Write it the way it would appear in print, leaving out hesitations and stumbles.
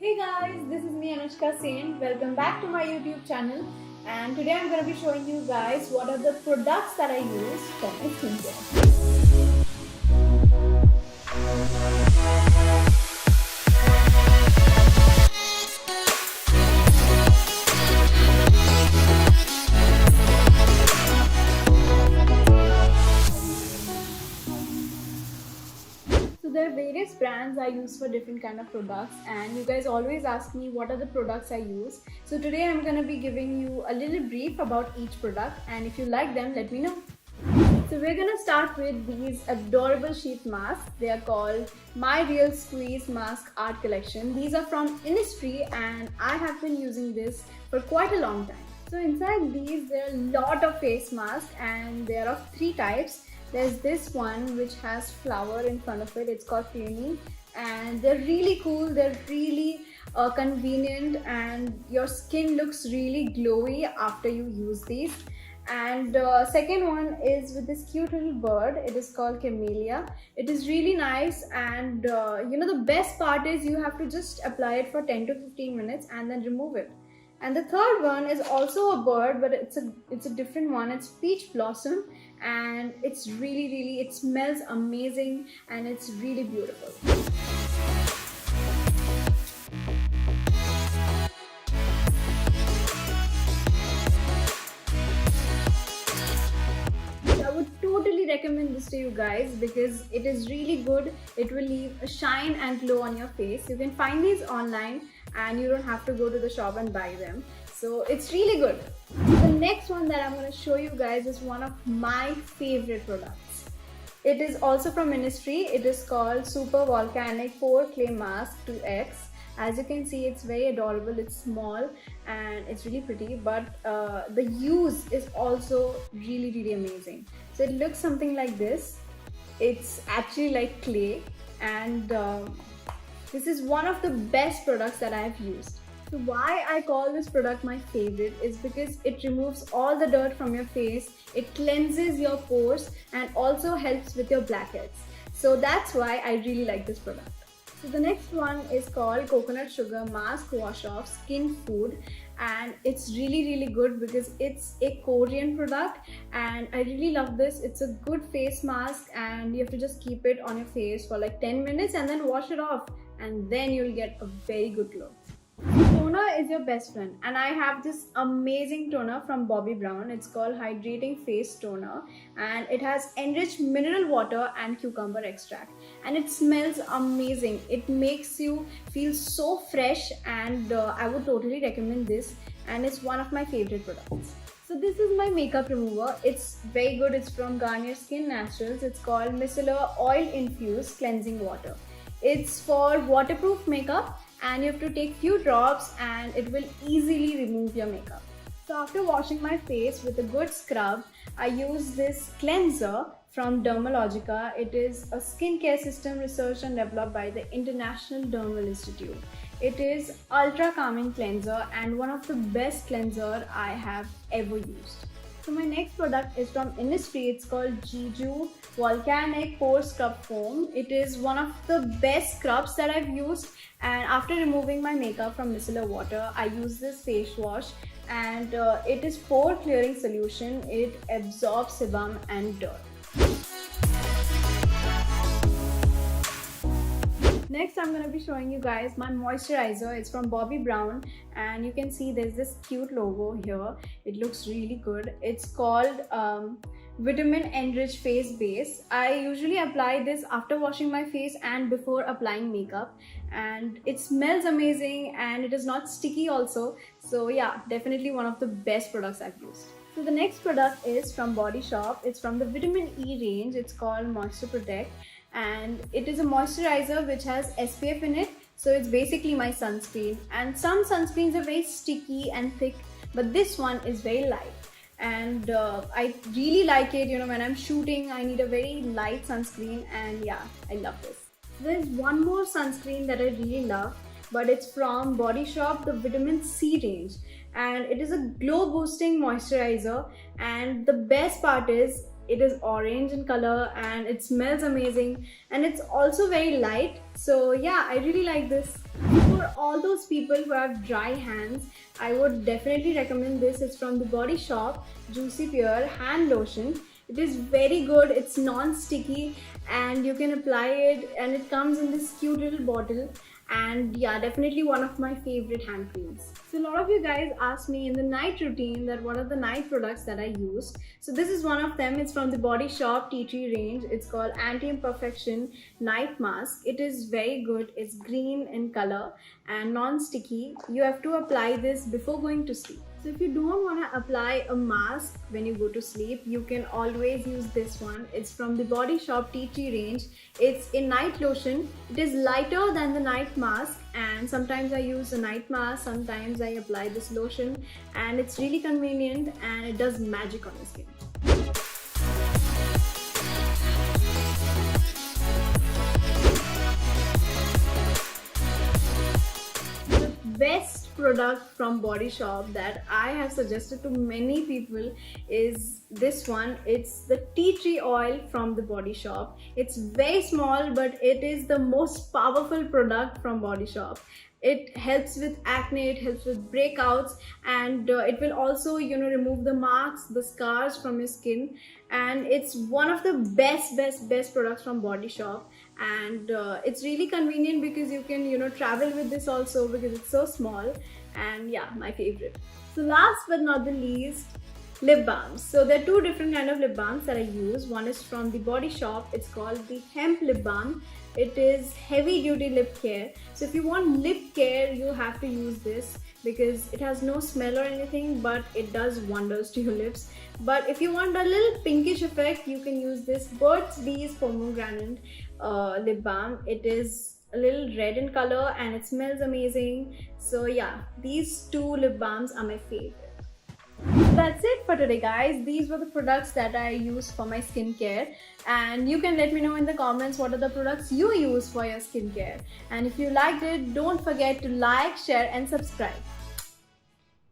Hey guys, this is me Anushka Sain. Welcome back to my YouTube channel. And today I'm going to be showing you guys what are the products that I use for my skincare. So there are various brands I use for different kind of products, and you guys always ask me what are the products I use. So today I'm going to be giving you a little brief about each product, and if you like them, let me know. So we're gonna start with these adorable sheet masks. They are called My Real Squeeze Mask Art Collection. These are from Innisfree and I have been using this for quite a long time. So inside these there are a lot of face masks and they are of three types. There's this one which has flower in front of it. It's called Peony and they're really cool. They're really convenient and your skin looks really glowy after you use these. And second one is with this cute little bird. It is called Camellia. It is really nice and the best part is you have to just apply it for 10 to 15 minutes and then remove it. And the third one is also a bird, but it's a different one. It's Peach Blossom and it's really it smells amazing and it's really beautiful. I would totally recommend this to you guys because it is really good. It will leave a shine and glow on your face. You can find these online and you don't have to go to the shop and buy them. So it's really good. The next one that I'm going to show you guys is one of my favorite products. It is also from Innisfree. It is called Super Volcanic Pore Clay Mask 2X. As you can see, it's very adorable. It's small and it's really pretty, but the use is also really amazing. So it looks something like this. It's actually like clay, and this is one of the best products that I've used. So why I call this product my favorite is because it removes all the dirt from your face, it cleanses your pores and also helps with your blackheads. So that's why I really like this product. So the next one is called Coconut Sugar Mask Wash Off Skin Food, and it's really good because it's a Korean product and I really love this. It's a good face mask and you have to just keep it on your face for like 10 minutes and then wash it off and then you'll get a very good glow. Toner is your best friend and I have this amazing toner from Bobbi Brown. It's called Hydrating Face Toner and it has enriched mineral water and cucumber extract and it smells amazing. It makes you feel so fresh and I would totally recommend this and it's one of my favorite products. So this is my makeup remover. It's very good. It's from Garnier Skin Naturals. It's called Micellar Oil Infused Cleansing Water. It's for waterproof makeup and you have to take few drops and it will easily remove your makeup. So after washing my face with a good scrub, I use this cleanser from Dermalogica. It is a skincare system researched and developed by the International Dermal Institute. It is ultra calming cleanser and one of the best cleanser I have ever used. So my next product is from Innisfree. It's called Jeju Volcanic Pore Scrub Foam. It is one of the best scrubs that I've used and after removing my makeup from micellar water, I use this face wash and it is pore clearing solution. It absorbs sebum and dirt. Next, I'm going to be showing you guys my moisturizer. It's from Bobbi Brown and you can see there's this cute logo here. It looks really good. It's called Vitamin Enriched Face Base. I usually apply this after washing my face and before applying makeup and it smells amazing and it is not sticky also. So yeah, definitely one of the best products I've used. So the next product is from Body Shop. It's from the Vitamin E range. It's called Moisture Protect and it is a moisturizer which has SPF in it, so it's basically my sunscreen. And some sunscreens are very sticky and thick, but this one is very light and I really like it. When I'm shooting I need a very light sunscreen and yeah, I love this. There's one more sunscreen that I really love, but it's from Body Shop, the Vitamin C range, and it is a glow boosting moisturizer and the best part is It is orange in color and it smells amazing, and it's also very light. So yeah, I really like this. For all those people who have dry hands, I would definitely recommend this. It's from the Body Shop Juicy Pure Hand Lotion. It is very good, it's non-sticky, and you can apply it, and it comes in this cute little bottle. And yeah, definitely one of my favorite hand creams. So a lot of you guys asked me in the night routine that what are the night products that I used. So this is one of them. It's from the Body Shop Tea Tree range. It's called Anti-Imperfection Night Mask. It is very good. It's green in color and non-sticky. You have to apply this before going to sleep. So if you don't want to apply a mask when you go to sleep, you can always use this one. It's from the Body Shop Tea Tree range. It's a night lotion. It is lighter than the night mask, and sometimes I use a night mask, sometimes I apply this lotion, and it's really convenient and it does magic on your skin. Best product from Body Shop that I have suggested to many people is this one. It's the tea tree oil from the Body Shop. It's very small, but it is the most powerful product from Body Shop. It helps with acne, it helps with breakouts, and it will also, remove the marks, the scars from your skin. And it's one of the best products from Body Shop. And it's really convenient because you can, travel with this also because it's so small. And yeah, my favorite. So last but not the least, lip balms. So there are two different kind of lip balms that I use. One is from the Body Shop. It's called the Hemp Lip Balm. It is heavy duty lip care. So if you want lip care, you have to use this because it has no smell or anything, but it does wonders to your lips. But if you want a little pinkish effect, you can use this Burt's Bees Pomegranate lip balm. It is a little red in color and it smells amazing. So yeah, these two lip balms are my favorite. That's it for today, guys. These were the products that I use for my skincare, and you can let me know in the comments what are the products you use for your skincare. And if you liked it, don't forget to like, share and subscribe.